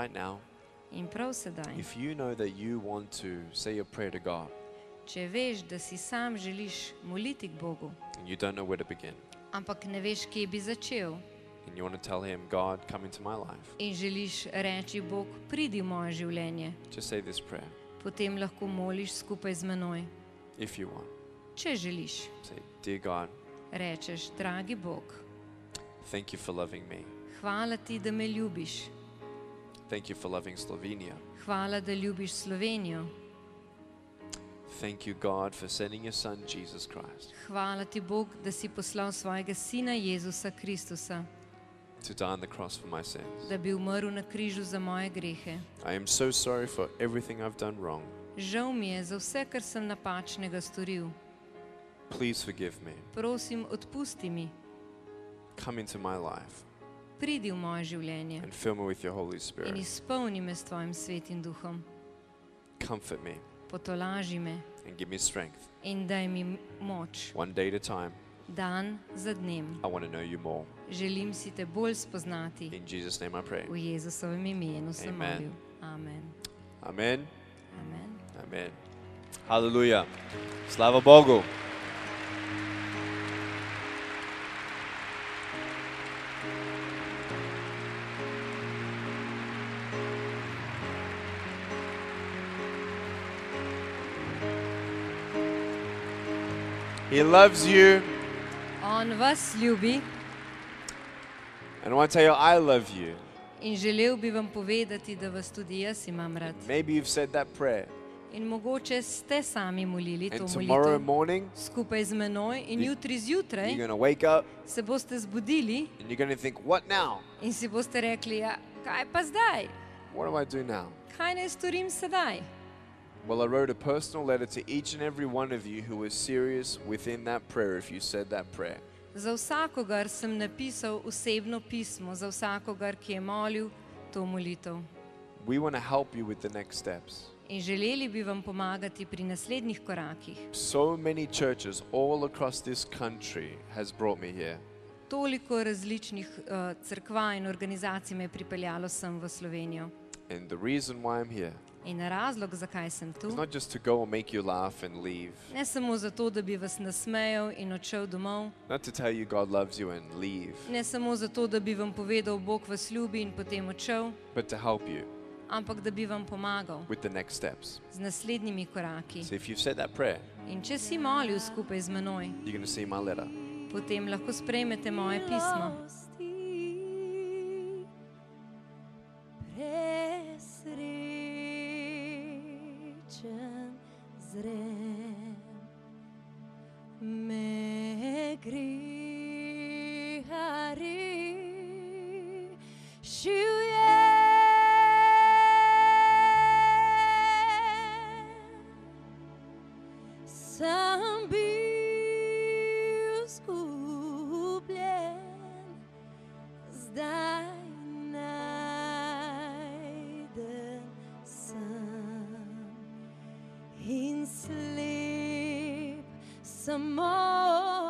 right now, In prav sedaj, if you know that you want to say a prayer to God če veš, da si sam želiš moliti k Bogu, and you don't know where to begin, ampak ne veš, kje bi začel, and you want to tell Him, God, come into my life, in želiš reči, Bog, pridi v moje življenje, just say this prayer. potem lahko moliš skupaj z menoj. If you want, Če želiš, say, Dear God, rečeš, dragi Bog, thank you for loving me. hvala ti, da me ljubiš. Thank you for loving Slovenia. Hvala, da ljubiš Slovenijo. Thank you, God, for sending your Son, Jesus Christ, Hvala ti, Bog, da si poslal svojega Sina Jezusa Kristusa, to die on the cross for my sins. da bi umrl na križu za moje grehe. I am so sorry for everything I've done wrong. Žal mi je za vse, kar sem napačnega storil. Please forgive me. Prosim, odpusti mi. Come into my life Pridi v moje življenje and fill me with your Holy in Spirit. izpolni me s tvojim svetim duhom. Comfort me Potolaži me and give me strength. in daj mi moč. One day at a time, Dan za dnem. I want to know you more. Želim si te bolj spoznati. In Jesus' name I pray. V Jezusovem imenu sem Amen. molil. Amen. Amen. Amen. Amen. Hallelujah. Slava Bogu. He loves you, On vas ljubi and I want to tell you, I love you. in želel bi vam povedati, da vas tudi jaz imam rad. Maybe you've said that prayer, In mogoče ste sami molili to and tomorrow molitev morning, skupaj z menoj in jutri zjutraj you're going to wake up se boste zbudili and you're going to think, what now? in si boste rekli, ja, kaj pa zdaj? What do I do now? Kaj naj storim sedaj? Well, I wrote a personal letter to each and every one of you who was serious within that prayer if you said that prayer. Za vsakogar sem napisal osebno pismo, za vsakogar, ki je molil to molitev. We want to help you with the next steps. In želeli bi vam pomagati pri naslednjih korakih. So many churches all across this country has brought me here. Toliko različnih cerkva in organizacij me je pripeljalo sem v Slovenijo. And the reason why I'm here In razlog, zakaj sem tu, is not just to go and make you laugh and leave, ne samo zato, da bi vas nasmejal in odšel domov, not to tell you God loves you and leave, ne samo zato, da bi vam povedal, Bog vas ljubi in potem odšel, but to help you ampak da bi vam pomagal with the next steps. z naslednjimi koraki. So if you've said that prayer, In če si molil skupaj z menoj, you're going to see my letter. potem lahko sprejmete moje pismo. Presrečen zrem me greha rešil je. Sam bil zgubljen, zdaj najden sem in slep samo